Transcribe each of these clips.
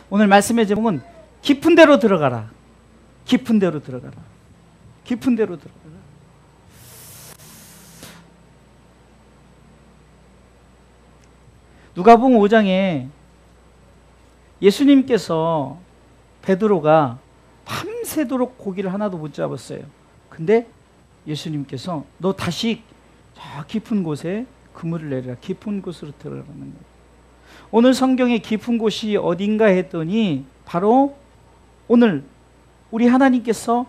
오늘 말씀의 제목은 깊은 데로 들어가라. 깊은 데로 들어가라. 깊은 데로 들어가라. 누가복음 5장에 예수님께서 베드로가 밤새도록 고기를 하나도 못 잡았어요. 근데 예수님께서 너 다시 저 깊은 곳에 그물을 내리라. 깊은 곳으로 들어가는 거예요. 오늘 성경의 깊은 곳이 어딘가 했더니 바로 오늘 우리 하나님께서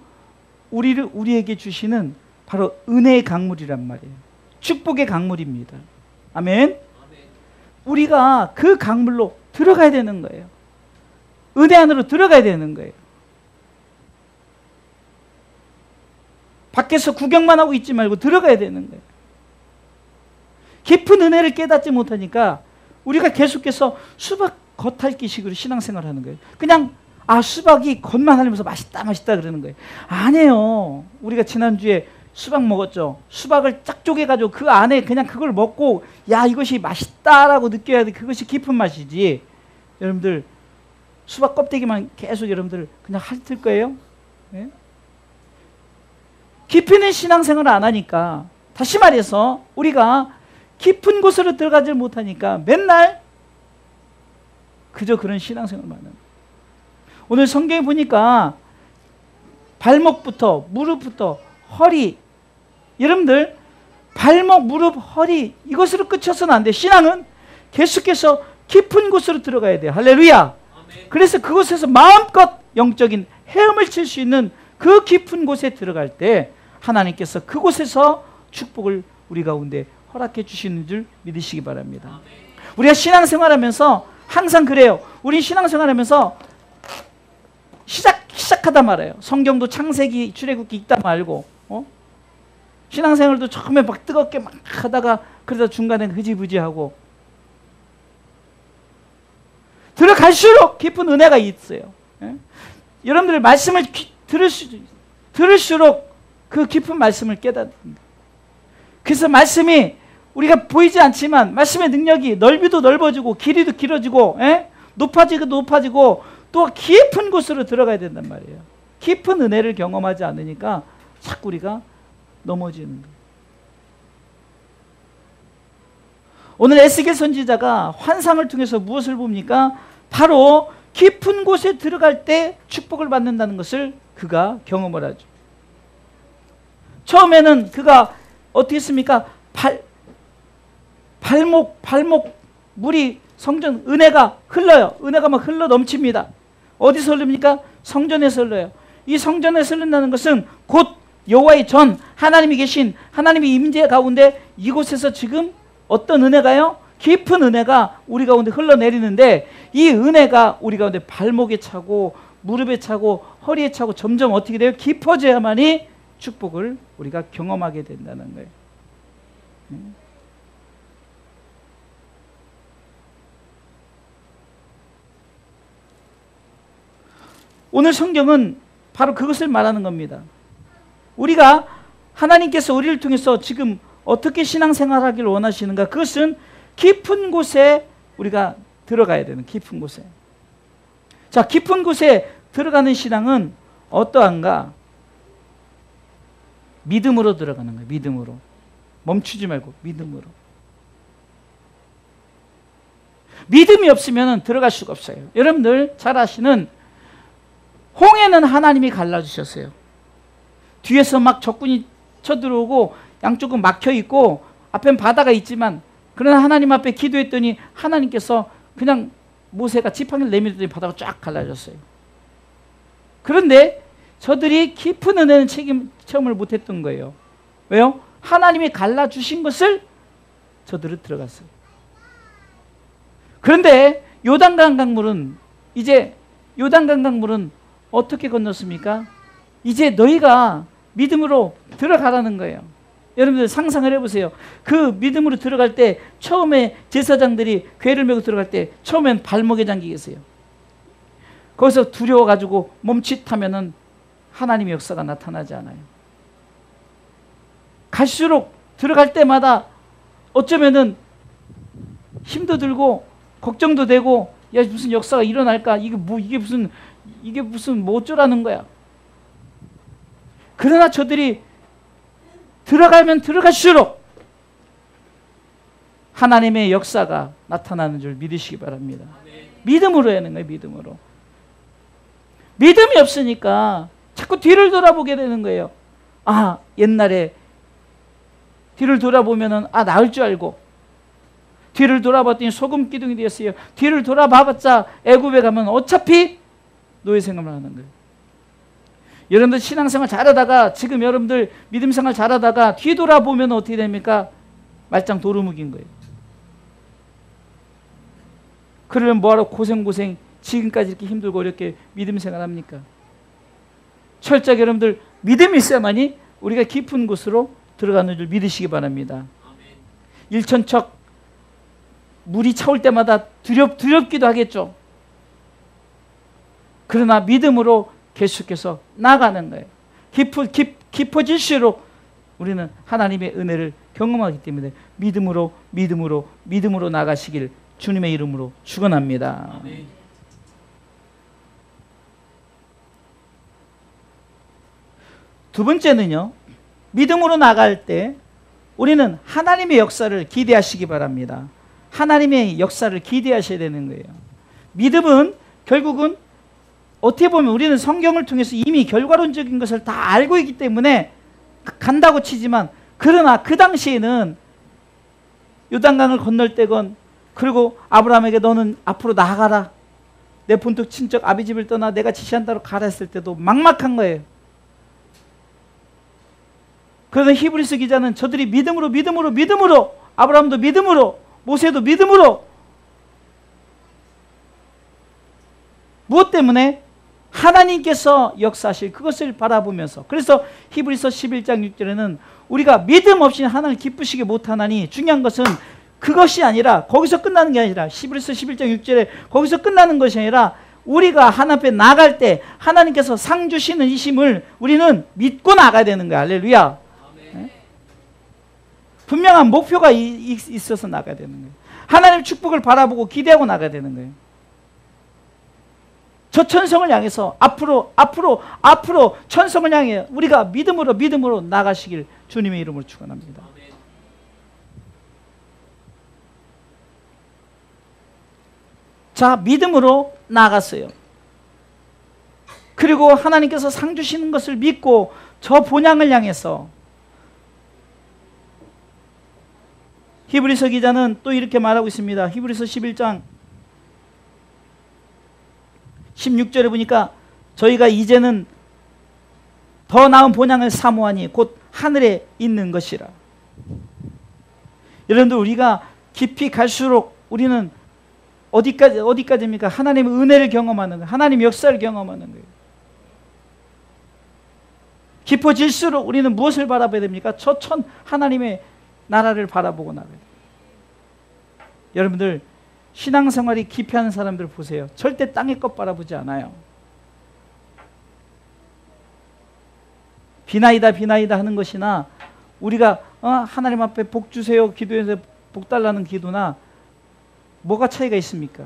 우리에게 주시는 바로 은혜의 강물이란 말이에요. 축복의 강물입니다. 아멘. 우리가 그 강물로 들어가야 되는 거예요. 은혜 안으로 들어가야 되는 거예요. 밖에서 구경만 하고 있지 말고 들어가야 되는 거예요. 깊은 은혜를 깨닫지 못하니까 우리가 계속해서 수박 겉핥기식으로 신앙생활을 하는 거예요. 그냥 수박이 겉만 하면서 맛있다 맛있다 그러는 거예요. 아니에요. 우리가 지난주에 수박 먹었죠. 수박을 쫙 쪼개가지고 그 안에 그냥 그걸 먹고 야 이것이 맛있다라고 느껴야 돼. 그것이 깊은 맛이지. 여러분들 수박 껍데기만 계속 여러분들 그냥 핥을 거예요? 네? 깊이 있는 신앙생활을 안 하니까, 다시 말해서 우리가 깊은 곳으로 들어가지 못하니까 맨날 그저 그런 신앙생활만 하는. 오늘 성경에 보니까 발목부터 무릎부터 허리, 여러분들 발목 무릎 허리 이것으로 끝쳐서는 안 돼. 신앙은 계속해서 깊은 곳으로 들어가야 돼요. 할렐루야. 아멘. 그래서 그곳에서 마음껏 영적인 헤엄을 칠 수 있는 그 깊은 곳에 들어갈 때 하나님께서 그곳에서 축복을 우리 가운데 허락해 주시는 줄 믿으시기 바랍니다. 아멘. 우리가 신앙생활하면서 항상 그래요. 우리 신앙생활하면서 시작하다 말아요. 성경도 창세기 출애굽기 읽다 말고, 신앙생활도 처음에 막 뜨겁게 막 하다가 그러다 중간에 흐지부지하고, 들어갈수록 깊은 은혜가 있어요. 여러분들 말씀을 들을수록 그 깊은 말씀을 깨닫습니다. 그래서 말씀이 우리가 보이지 않지만 말씀의 능력이 넓이도 넓어지고 길이도 길어지고 높아지고 높아지고 또 깊은 곳으로 들어가야 된단 말이에요. 깊은 은혜를 경험하지 않으니까 자꾸 우리가 넘어지는 거예요. 오늘 에스겔 선지자가 환상을 통해서 무엇을 봅니까? 바로 깊은 곳에 들어갈 때 축복을 받는다는 것을 그가 경험을 하죠. 처음에는 그가 어떻게 했습니까? 발목 물이 성전 은혜가 흘러요. 은혜가 막 흘러 넘칩니다. 어디서 흐릅니까? 성전에서 흘러요. 이 성전에서 흐른다는 것은 곧 여호와의 전 하나님이 계신 하나님의 임재 가운데 이곳에서 지금 어떤 은혜가요? 깊은 은혜가 우리 가운데 흘러내리는데 이 은혜가 우리 가운데 발목에 차고 무릎에 차고 허리에 차고 점점 어떻게 돼요? 깊어져야만이 축복을 우리가 경험하게 된다는 거예요. 오늘 성경은 바로 그것을 말하는 겁니다. 우리가 하나님께서 우리를 통해서 지금 어떻게 신앙생활하기를 원하시는가? 그것은 깊은 곳에 우리가 들어가야 되는, 깊은 곳에. 자, 깊은 곳에 들어가는 신앙은 어떠한가? 믿음으로 들어가는 거예요. 믿음으로. 멈추지 말고 믿음으로. 믿음이 없으면 들어갈 수가 없어요. 여러분들 잘 아시는 홍해는 하나님이 갈라주셨어요. 뒤에서 막 적군이 쳐들어오고 양쪽은 막혀있고 앞엔 바다가 있지만, 그러나 하나님 앞에 기도했더니 하나님께서 그냥 모세가 지팡이를 내밀더니 바다가 쫙 갈라졌어요. 그런데 저들이 깊은 은혜는 체험을 못했던 거예요. 왜요? 하나님이 갈라주신 것을 저들은 들어갔어요. 그런데 요단강 강물은 어떻게 건넜습니까? 이제 너희가 믿음으로 들어가라는 거예요. 여러분들 상상을 해보세요. 그 믿음으로 들어갈 때 처음에 제사장들이 궤를 메고 들어갈 때 처음엔 발목에 잠기겠어요. 거기서 두려워가지고 멈칫하면은 하나님의 역사가 나타나지 않아요. 갈수록 들어갈 때마다 어쩌면은 힘도 들고 걱정도 되고 야, 무슨 역사가 일어날까? 이게 무슨 뭐 어쩌라는 거야. 그러나 저들이 들어가면 들어갈수록 하나님의 역사가 나타나는 줄 믿으시기 바랍니다. 믿음으로 하는 거예요. 믿음으로. 믿음이 없으니까 자꾸 뒤를 돌아보게 되는 거예요. 아, 옛날에 뒤를 돌아보면은 나을 줄 알고, 뒤를 돌아봤더니 소금 기둥이 되었어요. 뒤를 돌아봐봤자 애굽에 가면 어차피 노예 생활을 하는 거예요. 여러분들 신앙생활 잘하다가, 지금 여러분들 믿음생활 잘하다가 뒤돌아보면 어떻게 됩니까? 말짱 도루묵인 거예요. 그러면 뭐하러 고생 지금까지 이렇게 힘들고 어렵게 믿음생활 합니까? 철저하게 여러분들 믿음이 있어야만이 우리가 깊은 곳으로 들어가는 줄 믿으시기 바랍니다. 일천척 물이 차올 때마다 두렵기도 하겠죠. 그러나 믿음으로 계속해서 나가는 거예요. 깊어질수록 우리는 하나님의 은혜를 경험하기 때문에 믿음으로 나가시길 주님의 이름으로 축원합니다. 두 번째는요, 믿음으로 나갈 때 우리는 하나님의 역사를 기대하시기 바랍니다. 하나님의 역사를 기대하셔야 되는 거예요. 믿음은 결국은 어떻게 보면 우리는 성경을 통해서 이미 결과론적인 것을 다 알고 있기 때문에 간다고 치지만, 그러나 그 당시에는 요단강을 건널 때건, 그리고 아브라함에게 너는 앞으로 나아가라, 내 본토 친척 아비 집을 떠나 내가 지시한 대로 가라 했을 때도 막막한 거예요. 그러나 히브리서 기자는 저들이 믿음으로 아브라함도 믿음으로, 모세도 믿음으로, 무엇 때문에? 하나님께서 역사하실 그것을 바라보면서. 그래서 히브리서 11장 6절에는 우리가 믿음 없이 하나님을 기쁘시게 못하나니, 중요한 것은 그것이 아니라, 거기서 끝나는 게 아니라, 히브리서 11장 6절에 거기서 끝나는 것이 아니라, 우리가 하나님 앞에 나갈 때 하나님께서 상 주시는 이심을 우리는 믿고 나가야 되는 거야. 할렐루야. 네? 분명한 목표가 있어서 나가야 되는 거예요. 하나님의 축복을 바라보고 기대하고 나가야 되는 거예요. 저 천성을 향해서 앞으로 천성을 향해 우리가 믿음으로 나가시길 주님의 이름으로 축원합니다. 자, 믿음으로 나갔어요. 그리고 하나님께서 상 주시는 것을 믿고 저 본향을 향해서, 히브리서 기자는 또 이렇게 말하고 있습니다. 히브리서 11장 16절에 보니까 저희가 이제는 더 나은 본향을 사모하니 곧 하늘에 있는 것이라. 여러분들, 우리가 깊이 갈수록 우리는 어디까지입니까? 하나님의 은혜를 경험하는 거예요. 하나님의 역사를 경험하는 거예요. 깊어질수록 우리는 무엇을 바라봐야 됩니까? 하나님의 나라를 바라보고 나가야 돼요. 여러분들, 신앙생활이 깊이 하는 사람들 보세요. 절대 땅의 것 바라보지 않아요. 비나이다 하는 것이나, 우리가 하나님 앞에 복 주세요 기도해서 복 달라는 기도나 뭐가 차이가 있습니까?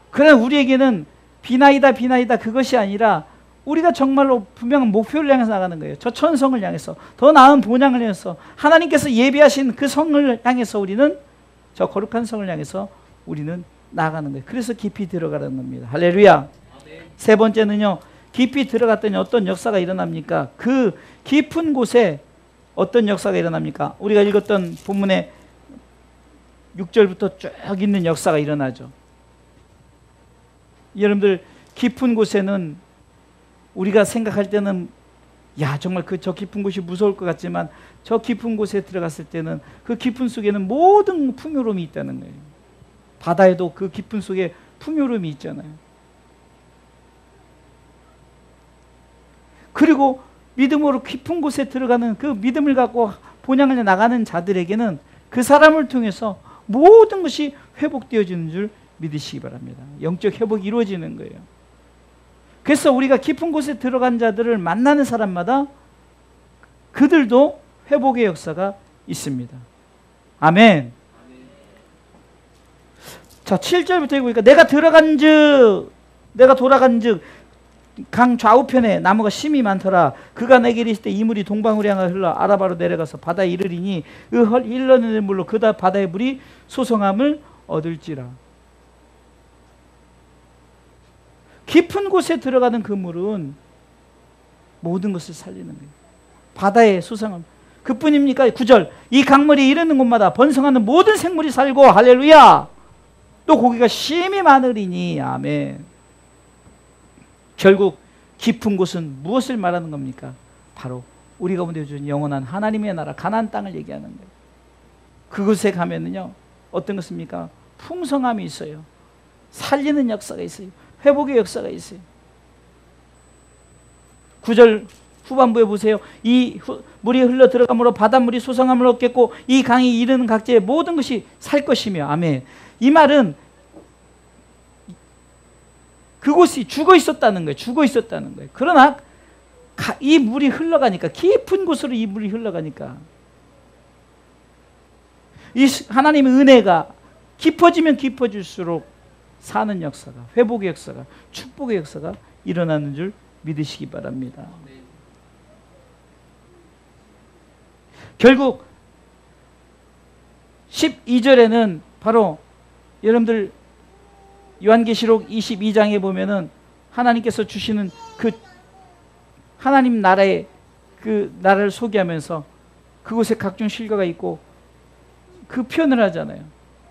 그러나 우리에게는 비나이다 그것이 아니라, 우리가 정말로 분명한 목표를 향해서 나가는 거예요. 저 천성을 향해서, 더 나은 본향을 향해서, 하나님께서 예비하신 그 성을 향해서, 우리는 저 거룩한 성을 향해서 우리는 나가는 거예요. 그래서 깊이 들어가라는 겁니다. 할렐루야. 세 번째는요, 깊이 들어갔더니 어떤 역사가 일어납니까? 그 깊은 곳에 어떤 역사가 일어납니까? 우리가 읽었던 본문의 6절부터 쭉 있는 역사가 일어나죠. 여러분들, 깊은 곳에는 우리가 생각할 때는 정말 저 깊은 곳이 무서울 것 같지만, 저 깊은 곳에 들어갔을 때는 그 깊은 속에는 모든 풍요로움이 있다는 거예요. 바다에도 그 깊은 속에 풍요로움이 있잖아요. 그리고 믿음으로 깊은 곳에 들어가는 그 믿음을 갖고 본향을 나가는 자들에게는 그 사람을 통해서 모든 것이 회복되어지는 줄 믿으시기 바랍니다. 영적 회복이 이루어지는 거예요. 그래서 우리가 깊은 곳에 들어간 자들을 만나는 사람마다 그들도 회복의 역사가 있습니다. 아멘. 자, 7절부터 읽으니까 내가 돌아간즉 강 좌우편에 나무가 심이 많더라. 그가 내게 이르시되 이 물이 동방으로 향하여 흘러 아라바로 내려가서 바다에 이르리니 그 흘러내리는 물로 그 바다의 물이 소성함을 얻을지라. 깊은 곳에 들어가는 그 물은 모든 것을 살리는 거예요. 바다의 소성함. 그뿐입니까? 9절 이 강물이 이르는 곳마다 번성하는 모든 생물이 살고 할렐루야. 또 고기가 심이 많으리니 아멘. 결국 깊은 곳은 무엇을 말하는 겁니까? 바로 우리 가운데 주신 영원한 하나님의 나라 가나안 땅을 얘기하는 거예요. 그곳에 가면은요 어떤 것입니까? 풍성함이 있어요. 살리는 역사가 있어요. 회복의 역사가 있어요. 9절 후반부에 보세요. 이 물이 흘러 들어감으로 바닷물이 소성함을 얻겠고 이 강이 이르는 각지의 모든 것이 살 것이며 아멘. 이 말은 그곳이 죽어 있었다는 거예요. 죽어 있었다는 거예요. 그러나 이 물이 흘러가니까 깊은 곳으로 이 물이 흘러가니까 이 하나님의 은혜가 깊어지면 깊어질수록 사는 역사가 회복의 역사가 축복의 역사가 일어나는 줄 믿으시기 바랍니다. 결국 12절에는 바로 여러분들 요한계시록 22장에 보면은 하나님께서 주시는 그 하나님 나라의 그 나라를 소개하면서 그곳에 각종 실과가 있고 그 표현을 하잖아요.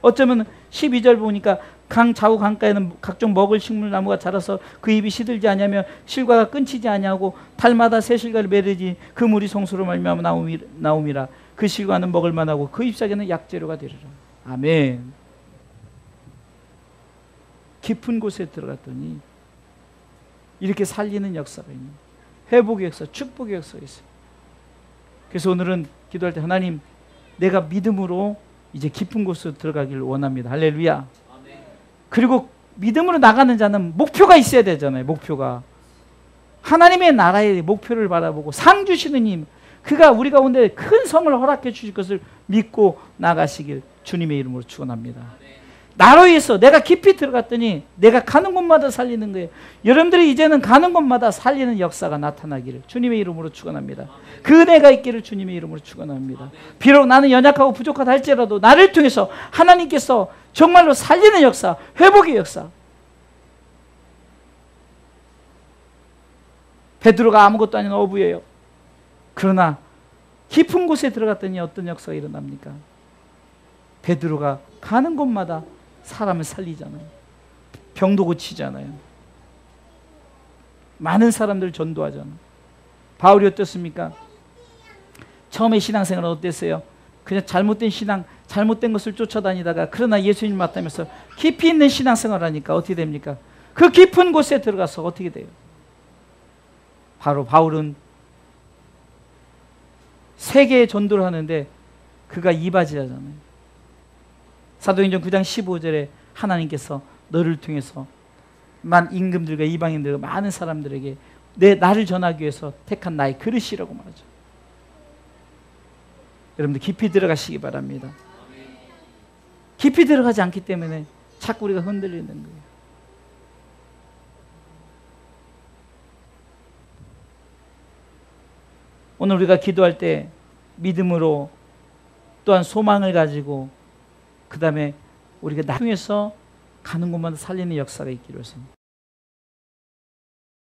어쩌면 12절 보니까 강 좌우 강가에는 각종 먹을 식물나무가 자라서 그 잎이 시들지 아니하며 실과가 끊치지 아니하고 달마다 새 실과를 맺으지 그 물이 성소로 말미암아 나옴이라. 그 실과는 먹을 만하고 그 잎사귀는 약재료가 되리라. 아멘. 깊은 곳에 들어갔더니 이렇게 살리는 역사가 있는 회복의 역사, 축복의 역사가 있어요. 그래서 오늘은 기도할 때 하나님 내가 믿음으로 이제 깊은 곳으로 들어가기를 원합니다. 할렐루야. 그리고 믿음으로 나가는 자는 목표가 있어야 되잖아요. 목표가. 하나님의 나라의 목표를 바라보고 상 주시는 힘, 그가 우리 가운데 큰 성을 허락해 주실 것을 믿고 나가시길 주님의 이름으로 축원합니다. 나로 인해서 내가 깊이 들어갔더니 내가 가는 곳마다 살리는 거예요. 여러분들이 이제는 가는 곳마다 살리는 역사가 나타나기를 주님의 이름으로 축원합니다. 그 은혜가 있기를 주님의 이름으로 축원합니다. 비록 나는 연약하고 부족하다 할지라도 나를 통해서 하나님께서 정말로 살리는 역사, 회복의 역사. 베드로가 아무것도 아닌 어부예요. 그러나 깊은 곳에 들어갔더니 어떤 역사가 일어납니까? 베드로가 가는 곳마다 사람을 살리잖아요. 병도 고치잖아요. 많은 사람들을 전도하잖아요. 바울이 어떻습니까? 처음에 신앙생활은 어땠어요? 그냥 잘못된 신앙, 잘못된 것을 쫓아다니다가 그러나 예수님 만나면서 깊이 있는 신앙생활을 하니까 어떻게 됩니까? 그 깊은 곳에 들어가서 어떻게 돼요? 바로 바울은 세계에 전도를 하는데 그가 이바지하잖아요. 사도행전 9장 15절에 하나님께서 너를 통해서 임금들과 이방인들과 많은 사람들에게 나를 전하기 위해서 택한 나의 그릇이라고 말하죠. 여러분들 깊이 들어가시기 바랍니다. 깊이 들어가지 않기 때문에 자꾸 우리가 흔들리는 거예요. 오늘 우리가 기도할 때 믿음으로 또한 소망을 가지고 그 다음에 우리가 나중에서 가는 곳마다 살리는 역사가 있기로 해서